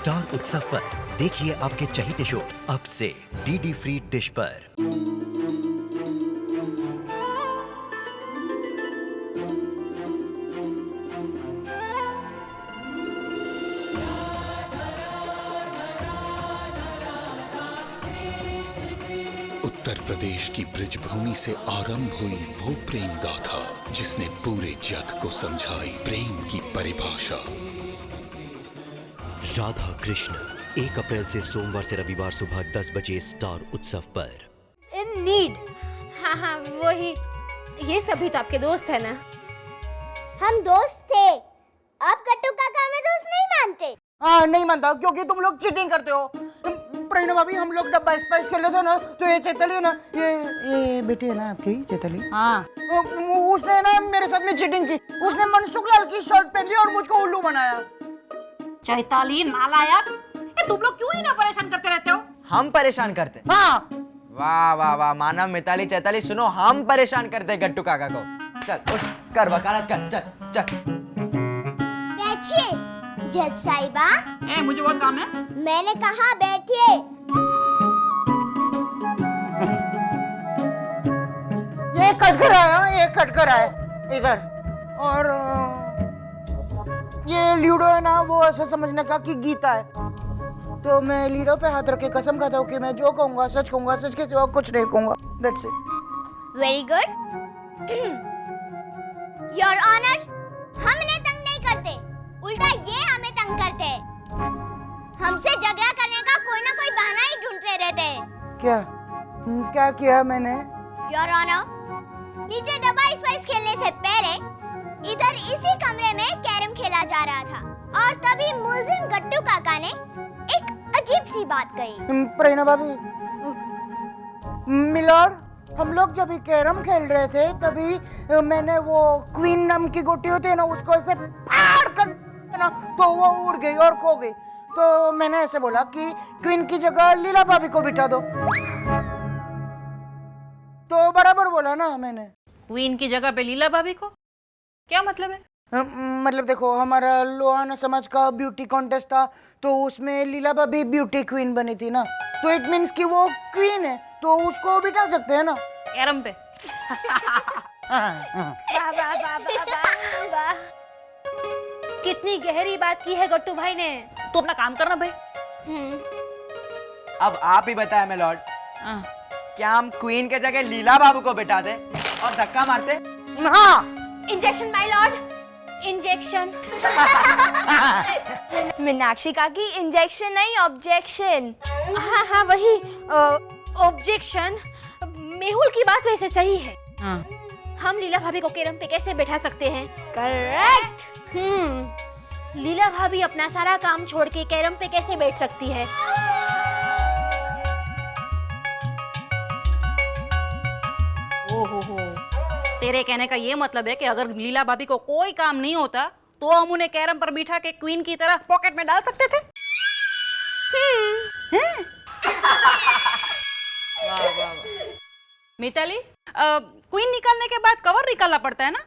Star उत्सव पर देखिए आपके चहीते शोज अब से डीडी फ्री डिश पर। उत्तर प्रदेश की ब्रजभूमि से आरंभ हुई वो प्रेम गाथा जिसने पूरे जग को समझाई प्रेम की परिभाषा। राधा कृष्ण 1 अप्रैल से सोमवार से रविवार सुबह 10 बजे स्टार उत्सव पर। In need. हाँ वही। ये सभी तो आपके दोस्त है ना? हम दोस्त थे। आप कट्टू काका में दोस्त नहीं मानते? हाँ नहीं मानता क्योंकि तुम लोग चीटिंग करते हो। प्रेरणा भाभी हम लोग डब्बा स्पाइस खेल रहे थे ना, तो ये चैताली है ना, ये बेटी है ना आपकी चैताली। हाँ उसने ना मेरे साथ में चीटिंग की। उसने मनसुख लाल की शर्ट पहन ली और मुझको उल्लू बनाया। चैताली नालायक, तुम लोग क्यों ही ना परेशान करते रहते हो? हम परेशान करते? हाँ। वाह वाह वाह मानव मिताली चैताली सुनो, हम परेशान करते गट्टू काका को। चल उठ कर वकालत कर, चल चल। बैठिए जज साहिबा। मुझे बहुत काम है। मैंने कहा बैठिए। ये कट कर आया, ये कट कर आया इधर। और ये लीडो है ना, वो ऐसा समझने का कि गीता है। तो मैं लीडो पे हाथ रख के कसम खाता हूँ कि मैं जो कहूँगा सच कहूँगा, सच के सिवा कुछ नहीं कहूँगा। That's it. Very good your honour. हम इन्हें तंग नहीं करते, उल्टा ये हमें तंग करते हैं। हमसे झगड़ा करने का कोई ना कोई बहाना ही ढूंढते रहते हैं। क्या किया मैंने? योर ऑनर, नीचे डब्बा स्पाइस खेलने से पहले इधर इसी कमरे में कैरम खेला जा रहा था और तभी मुलजिम गट्टू काका ने एक अजीब सी बात कही। प्रेरणा भाभी, मिलॉर्ड, हम लोग जब कैरम खेल रहे थे तभी मैंने वो क्वीन नाम की गोटी होती है ना, उसको ऐसे फाड़ कर ना, तो वो उड़ गई और खो गई। तो मैंने ऐसे बोला कि क्वीन की जगह लीला भाभी को बिठा दो। तो बराबर बोला ना मैंने। क्वीन की जगह पे लीला भाभी को? क्या मतलब है? मतलब देखो, हमारा लोहाना समाज का ब्यूटी कॉन्टेस्ट था, तो उसमें लीला भाभी ब्यूटी क्वीन बनी थी ना, तो इट मींस कि वो क्वीन है, तो उसको बिठा सकते हैं ना कैरम पे। वाह वाह वाह वाह वाह। कितनी गहरी बात की है गट्टू भाई ने। तो अपना काम करना भाई। अब आप ही बताएं मैं लॉर्ड, क्या हम क्वीन के जगह लीला बाबू को बिठा दे और धक्का मारते? हाँ। Injection my Lord, injection. Meenakshi काकी, इंजेक्शन नहीं ऑब्जेक्शन। हाँ वही ऑब्जेक्शन। मेहुल की बात वैसे सही है। हम लीला भाभी को कैरम पे कैसे बैठा सकते हैं? करेक्ट। लीला भाभी अपना सारा काम छोड़ के कैरम पे कैसे बैठ सकती है? ओहो, तेरे कहने का ये मतलब है कि अगर लीला भाभी को कोई काम नहीं होता तो हम उन्हें कैरम पर बिठा के क्वीन की तरह पॉकेट में डाल सकते थे? मिताली, क्वीन निकालने के बाद कवर निकालना पड़ता है ना,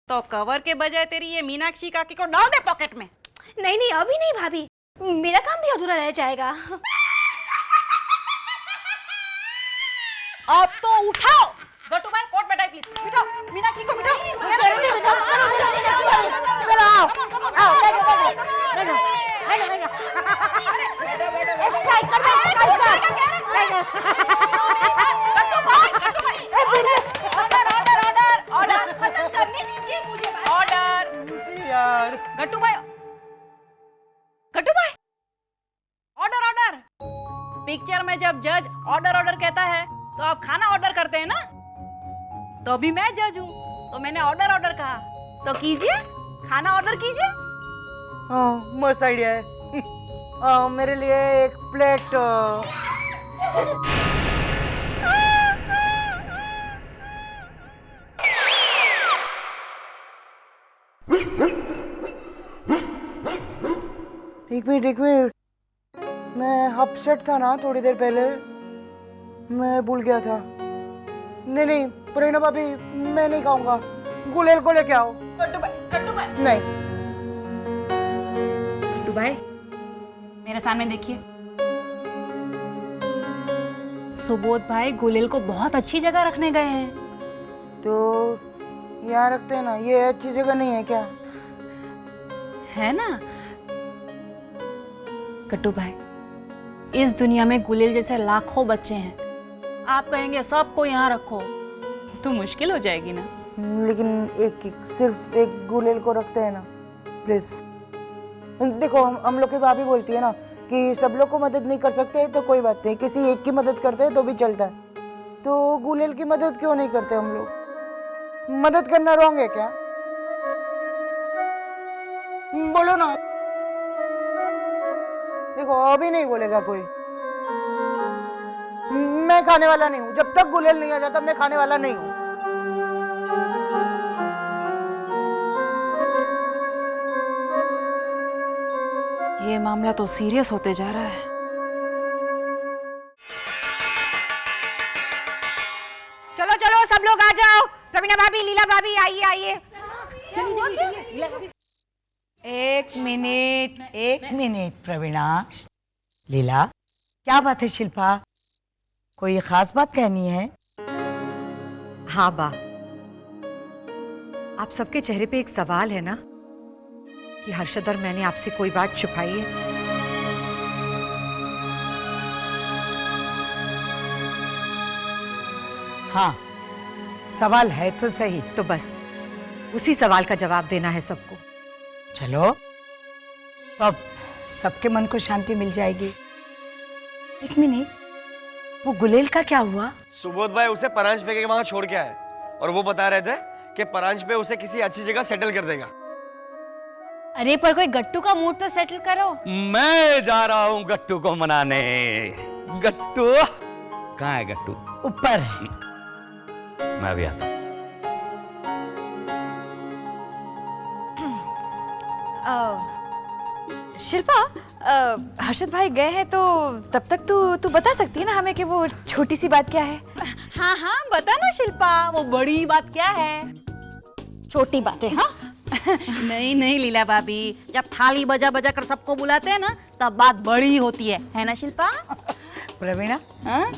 तो कवर के बजाय तेरी ये मीनाक्षी काकी को डाल दे पॉकेट में। नहीं अभी नहीं भाभी, मेरा काम भी अधूरा रह जाएगा। अब तो उठाओ गट्टू भाई, कोट में टाई प्लीज, बिठाओ मीनाक्षी को, बिठाओ। ऑर्डर खत्म करने दीजिए मुझे। ऑर्डर यार। गट्टू भाई, ऑर्डर। पिक्चर में जब जज ऑर्डर कहता है तो आप खाना ऑर्डर करते हैं ना, तो अभी मैं जज हूँ तो मैंने ऑर्डर कहा, तो कीजिए खाना ऑर्डर कीजिए। हाँ मस्त आइडिया है। मेरे लिए एक प्लेट। एक मिनट, मैं अपसेट था ना थोड़ी देर पहले, मैं भूल गया था। नहीं प्रेरणा भाभी, मैं नहीं खाऊंगा। गुलेल को लेके आओ। कट्टू भाई नहीं। कट्टू भाई, मेरे सामने देखिए। सुबोध भाई गुलेल को बहुत अच्छी जगह रखने गए हैं। तो यहाँ रखते हैं ना, ये अच्छी जगह नहीं है क्या? है ना कट्टू भाई, इस दुनिया में गुलेल जैसे लाखों बच्चे हैं। आप कहेंगे सबको यहाँ रखो तो मुश्किल हो जाएगी ना। लेकिन सिर्फ एक गुलेल को रखते हैं ना, प्लीज। देखो हम लोग की भाभी बोलती है ना कि सब लोग को मदद नहीं कर सकते तो कोई बात नहीं, किसी एक की मदद करते हैं तो भी चलता है। तो गुलेल की मदद क्यों नहीं करते हम लोग? मदद करना रॉन्ग है क्या? बोलो ना। देखो अभी नहीं बोलेगा कोई। मैं खाने वाला नहीं हूँ, जब तक गुलेल नहीं आ जाता मैं खाने वाला नहीं हूँ। ये मामला तो सीरियस होते जा रहा है। चलो चलो सब लोग आ जाओ। प्रवीणा भाभी, लीला भाभी, आइए आइए। एक मिनट प्रवीणा। लीला, क्या बात है शिल्पा? कोई खास बात कहनी है? हाँ बा, आप सबके चेहरे पे एक सवाल है ना कि हर्षद और मैंने आपसे कोई बात छुपाई है। हाँ, सवाल है तो सही। तो बस उसी सवाल का जवाब देना है सबको। चलो, तो अब सबके मन को शांति मिल जाएगी। एक मिनट, वो गुलेल का क्या हुआ? सुबोध भाई उसे परांज पे के वहां छोड़ के आए और वो बता रहे थे कि परांज पे उसे किसी अच्छी जगह सेटल कर देगा। अरे पर कोई गट्टू का मूड तो सेटल करो। मैं जा रहा हूँ गट्टू को मनाने। गट्टू कहाँ है? गट्टू ऊपर है। मैं भी आता हूँ। शिल्पा, हर्षद भाई गए हैं तो तब तक तू बता सकती है ना हमें कि वो छोटी सी बात क्या है? हाँ हाँ बता ना शिल्पा, वो बड़ी बात क्या है? छोटी बातें। हाँ नहीं नहीं लीला भाभी, जब थाली बजा बजा कर सबको बुलाते हैं ना तब बात बड़ी होती है ना शिल्पा? प्रवीणा, हाँ?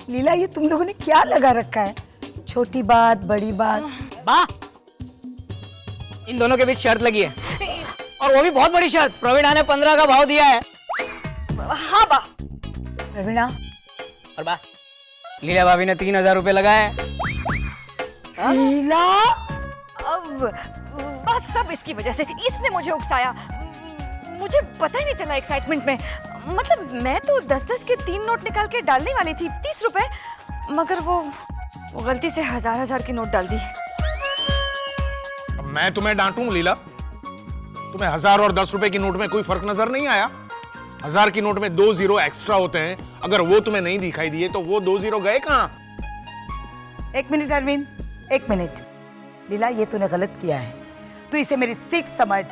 लीला, ये तुम लोगों ने क्या लगा रखा है? छोटी बात, बड़ी बात। बा, इन दोनों के बीच शर्त लगी है और वो भी बहुत बड़ी शर्त। प्रवीणा ने 15 का भाव दिया है। हाँ बा। प्रवीणा और बा, लीला भाभी ने 3000 रुपए लगाए। लीला, अब बस सब इसकी वजह से, इसने मुझे उकसाया। मुझे पता ही नहीं चला एक्साइटमेंट में। मतलब मैं तो 10-10 के 3 नोट निकाल के डालने वाली थी, 30 रुपए, मगर वो गलती से 1000 के नोट डाल दी। अब मैं तुम्हें डांटूं लीला? तुम्हें 1000 और 10 रुपए की नोट में कोई फर्क नजर नहीं आया? 1000 की नोट में 2 जीरो एक्स्ट्रा होते हैं, अगर वो तुम्हें नहीं दिखाई दिए तो वो 2 जीरो गए कहाँ? एक मिनट अरविंद, एक मिनट। लीला, ये तूने गलत किया है। तू इसे मेरी सीख समझ,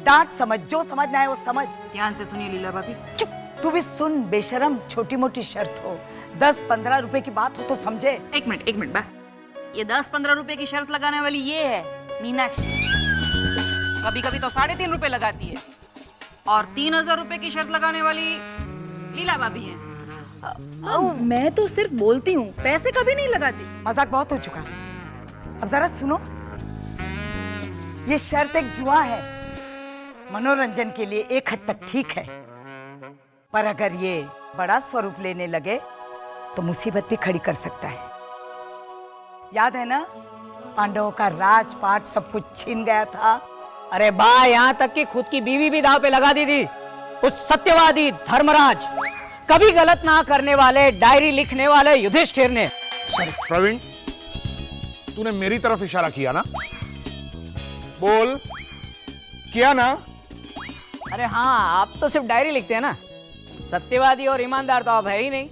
डांट समझ, जो समझना है वो समझ। ध्यान से सुनिए लीला भाभी। चुप, तू भी सुन बेशरम। छोटी मोटी शर्त हो, 10-15 रुपए की बात हो तो समझे। एक मिनट बा, ये 10-15 रुपए की शर्त लगाने वाली ये है मीनाक्षी। कभी कभी तो 3.5 रुपए लगाती है। और 3000 रुपए की शर्त लगाने वाली लीला भाभी है। मैं तो सिर्फ बोलती हूँ, पैसे कभी नहीं लगाती। मजाक बहुत हो चुका। अब जरा सुनो, ये शर्त एक जुआ है। मनोरंजन के लिए एक हद तक ठीक है, पर अगर ये बड़ा स्वरूप लेने लगे तो मुसीबत भी खड़ी कर सकता है। याद है ना, पांडवों का राजपाट सब कुछ छीन गया था। अरे बा, यहाँ तक कि खुद की बीवी भी दांव पे लगा दी थी उस सत्यवादी धर्मराज, कभी गलत ना करने वाले, डायरी लिखने वाले युधिष्ठिर ने। प्रवीण, तूने मेरी तरफ इशारा किया ना? बोल, किया ना? अरे हाँ, आप तो सिर्फ डायरी लिखते हैं ना, सत्यवादी और ईमानदार तो आप है ही नहीं।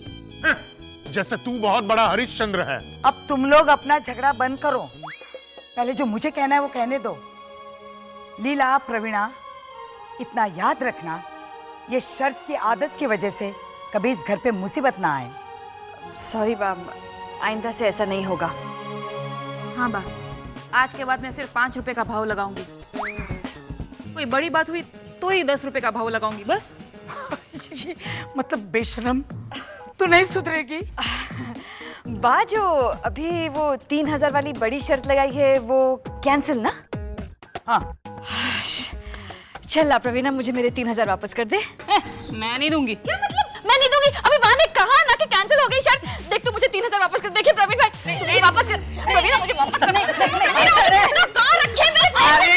जैसे तू बहुत बड़ा हरिश्चंद्र है। अब तुम लोग अपना झगड़ा बंद करो, पहले जो मुझे कहना है वो कहने दो। लीला, प्रवीणा, इतना याद रखना, ये शर्त की आदत की वजह से कभी इस घर पे मुसीबत ना आए। सॉरी बाब, आइंदा से ऐसा नहीं होगा। हाँ बा, आज के बाद मैं सिर्फ 5 रुपए का भाव लगाऊंगी। कोई बड़ी बात हुई तो ही 10 रुपए का भाव लगाऊंगी बस। मतलब बेशरम, तू नहीं सुधरेगी। बा जो अभी वो 3000 वाली बड़ी शर्त लगाई है वो कैंसिल ना? हाँ। चल प्रवीणा, मुझे मेरे 3000 वापस कर दे। मैं नहीं दूंगी। क्या मतलब मैं नहीं दूंगी? अभी वहां ने कहा ना कि कैंसिल हो गई शर्त। देख तू मुझे 3000 वापस कर। देखिए प्रवीण भाई, तू मुझे वापस कर। प्रवीणा मुझे वापस कर। प्रवीणा कहां रखे मेरे पैसे?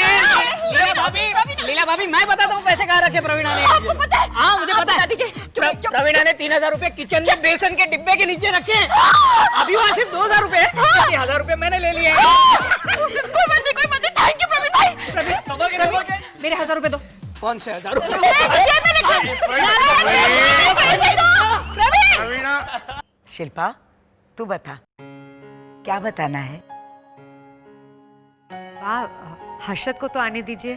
लीला भाभी, मैं बताता हूँ पैसे कहाँ रखे प्रवीणा ने। आपको पता है? हाँ, मुझे पता है। दीजिए। प्रवीणा ने 3000 रुपए किचन में बेसन के डिब्बे के नीचे रखे हैं। अभी वहाँ सिर्फ 2000 रुपए है, 1000 रुपए मैंने ले लिए हैं। कोई बात नहीं। थैंक यू प्रवीण भाई। समझ गए? मेरे 1000 रुपए दो। कौन से 1000 रुपए? शिल्पा, तू बता, क्या बताना है? हर्षद को तो आने दीजिए।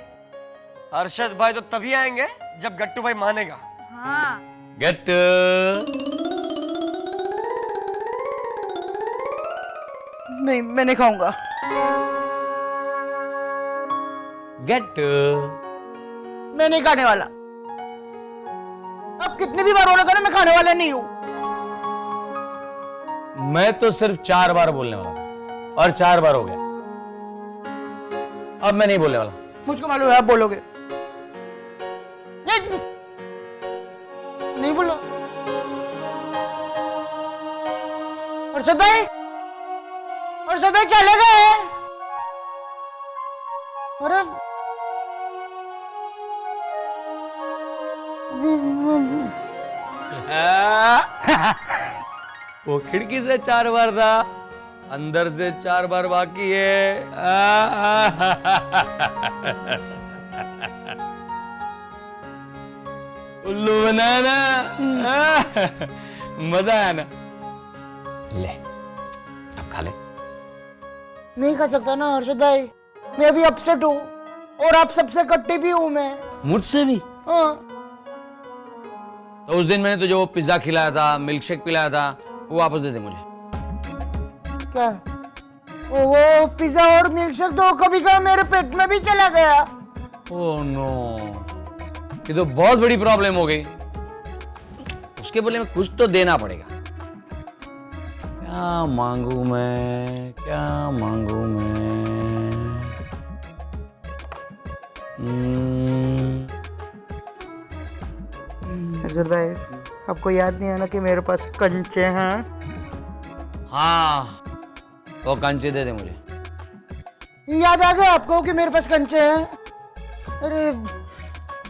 हर्षद भाई तो तभी आएंगे जब गट्टू भाई मानेगा। हाँ। गट्टू, नहीं, मैं नहीं खाऊंगा। गट्टू, मैं नहीं खाने वाला। अब कितनी भी बार बोलेगा ना, मैं खाने वाला नहीं हूँ। मैं तो सिर्फ 4 बार बोलने वाला था और 4 बार हो गया। अब मैं नहीं बोलने वाला। मुझको मालूम है आप बोलोगे। नहीं बोलो। हर्षद भाई चले गए। अरे वो खिड़की से 4 बार था, अंदर से 4 बार बाकी है। उल्लू बनाना। मजा आया ना? ले, अब खा ले। नहीं खा सकता ना हर्षद भाई, मैं अभी अपसेट हूँ और आप सबसे कट्टी भी हूँ मैं। मुझसे भी? हाँ। तो उस दिन मैंने तुझे वो पिज्जा खिलाया था, मिल्क शेक पिलाया था, वो वापस दे दे मुझे। क्या? वो पिज्जा और मिल्क शेक तो कभी कभी मेरे पेट में भी चला गया। ओह नो, ये तो बहुत बड़ी प्रॉब्लम हो गई। उसके बदले में कुछ तो देना पड़ेगा। क्या मांगू मैं? हर्षद भाई, आपको याद नहीं है ना कि मेरे पास कंचे हैं? हाँ, तो कंचे दे दे मुझे। याद आ गया आपको कि मेरे पास कंचे हैं? अरे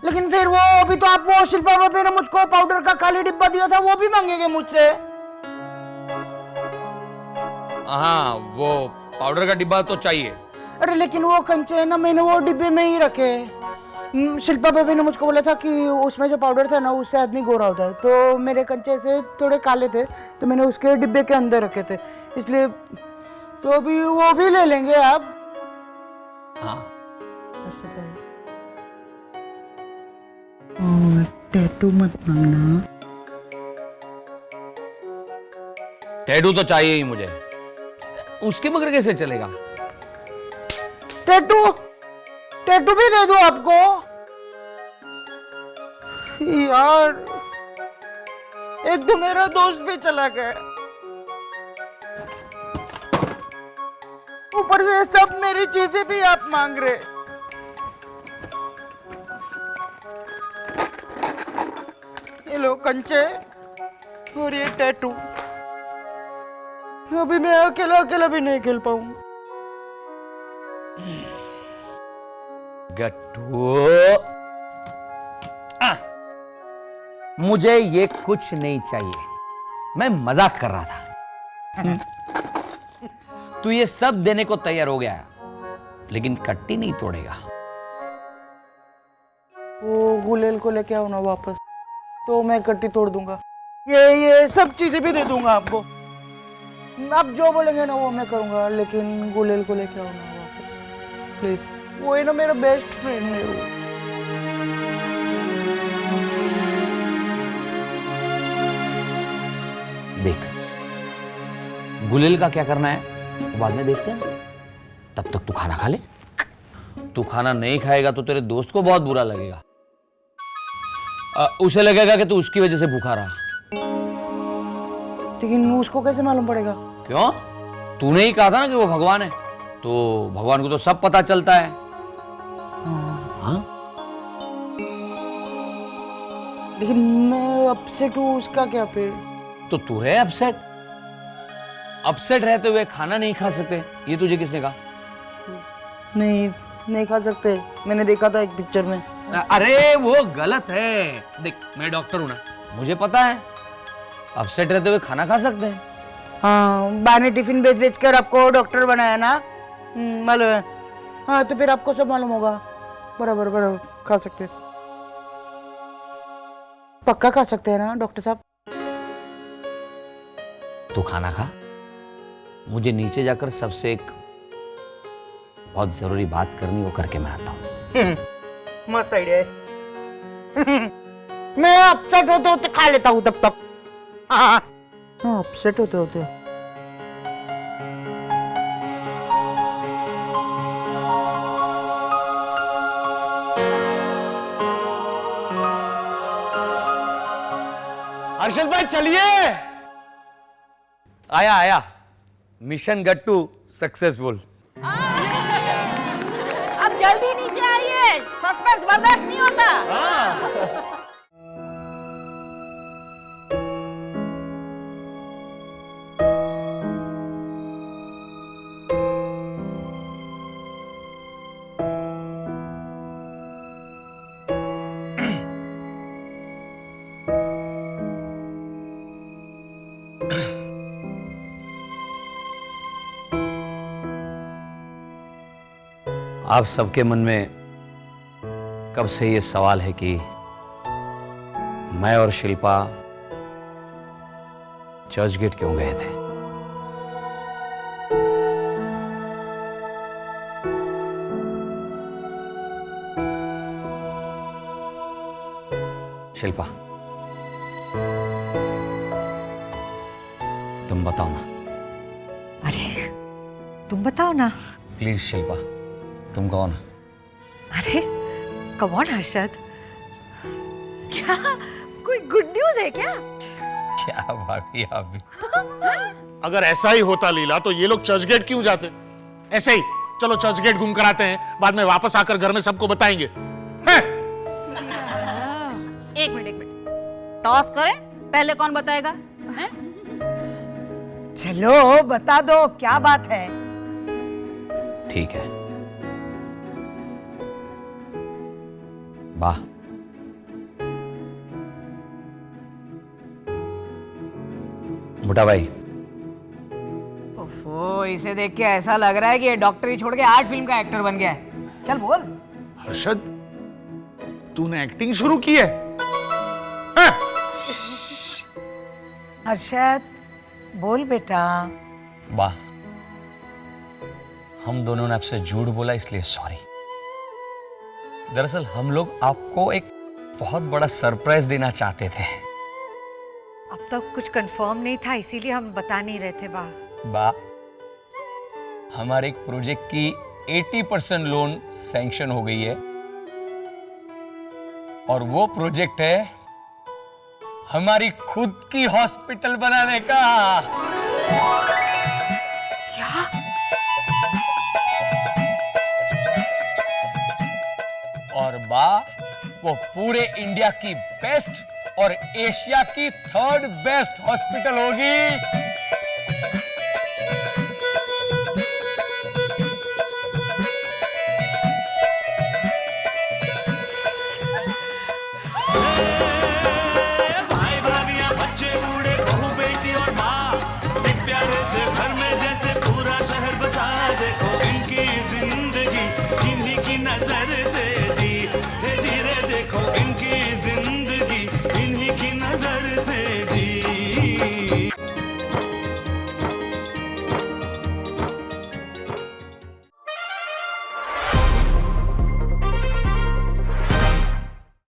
लेकिन फिर वो अभी तो आप वो शिल्पा भाभी ने मुझको पाउडर का खाली डिब्बा दिया था, वो भी मांगेंगे मुझसे। हाँ, वो पाउडर का डिब्बा तो चाहिए। अरे लेकिन वो कंचे है ना, मैंने वो डिब्बे में ही रखे। शिल्पा भाभी ने मुझको बोला था कि उसमें जो पाउडर था ना, उससे आदमी गोरा होता है। तो मेरे कंचे से थोड़े काले थे, तो मैंने उसके डिब्बे के अंदर रखे थे, इसलिए तो अभी वो भी ले लेंगे आप। हाँ। टैटू मत मांगना। टैटू तो चाहिए ही मुझे, उसके बगैर कैसे चलेगा? टैटू भी दे दूं आपको? यार, एक तो मेरा दोस्त भी चला गया, ऊपर से सब मेरी चीजें भी आप मांग रहे। ये लो कंचे और ये टैटू। अभी मैं अकेला भी नहीं खेल पाऊंगा। गट्टू, मुझे ये कुछ नहीं चाहिए, मैं मजाक कर रहा था। तू ये सब देने को तैयार हो गया, लेकिन कट्टी नहीं तोड़ेगा। वो गुलेल को लेके आओ ना वापस, तो मैं कट्टी तोड़ दूंगा। ये सब चीजें भी दे दूंगा आपको। आप जो बोलेंगे ना वो मैं करूंगा, लेकिन गुलेल को लेके आओ ना वापस प्लीज। वो है ना मेरा बेस्ट फ्रेंड है वो। देख, गुलेल का क्या करना है वो बाद में देखते हैं, तब तक तू खाना खा ले। तू खाना नहीं खाएगा तो तेरे दोस्त को बहुत बुरा लगेगा। उसे लगेगा कि तू उसकी वजह से भूखा रहा। लेकिन उसको कैसे मालूम पड़ेगा? क्यों? तूने ही कहा था ना कि वो भगवान है, तो भगवान को तो सब पता चलता है। हाँ? लेकिन मैं अपसेट हूँ, उसका क्या फिर? तो तू है अपसेट। अपसेट रहते हुए खाना नहीं खा सकते, ये तुझे किसने कहा? नहीं खा सकते, मैंने देखा था एक पिक्चर में। अरे वो गलत है। देख, मैं डॉक्टर हूं ना, मुझे पता है अपसेट रहते हुए खाना खा सकते हैं। हाँ, बा ने टिफिन बेच कर आपको डॉक्टर बनाया ना, मालूम है। हाँ, तो फिर आपको सब मालूम होगा। बराबर खा सकते, पक्का खा सकते हैं ना डॉक्टर साहब? तू खाना खा, मुझे नीचे जाकर सबसे एक बहुत जरूरी बात करनी, वो करके मैं आता हूँ। मस्त आइडिया है। मैं अपसेट होते खा लेता हूँ तब तक। हाँ, अपसेट होते हर्षद भाई चलिए। आया मिशन गट्टू सक्सेसफुल। अब जल्दी नीचे आइए, सस्पेंस बर्दाश्त नहीं होता। आप सबके मन में कब से ये सवाल है कि मैं और शिल्पा चर्च गेट क्यों गए थे। शिल्पा, तुम बताओ ना। अरे तुम बताओ ना। प्लीज शिल्पा, तुम कौन? अरे कम ऑन हर्षद। क्या कोई गुड न्यूज है क्या? क्या भाभी आप भी। अगर ऐसा ही होता लीला तो ये लोग चर्च गेट क्यों जाते? ऐसे ही चलो चर्च गेट घूम कर आते हैं, बाद में वापस आकर घर में सबको बताएंगे। एक मिनट टॉस करें, पहले कौन बताएगा? हैं? चलो बता दो, क्या बात है? ठीक है, वाह, मोटा भाई। ओफो, इसे देख के ऐसा लग रहा है कि ये डॉक्टरी छोड़ के आर्ट फिल्म का एक्टर बन गया है। चल बोल। हर्षद, तूने एक्टिंग शुरू की है? हर्षद बोल बेटा। वाह, हम दोनों ने आपसे झूठ बोला इसलिए सॉरी। दरअसल हम लोग आपको एक बहुत बड़ा सरप्राइज देना चाहते थे। अब तक कुछ कंफर्म नहीं था, इसीलिए हम बता नहीं रहे थे। बा, हमारे एक प्रोजेक्ट की 80% लोन सैंक्शन हो गई है और वो प्रोजेक्ट है हमारी खुद की हॉस्पिटल बनाने का। क्या? और बा, वो पूरे इंडिया की बेस्ट और एशिया की 3rd बेस्ट हॉस्पिटल होगी।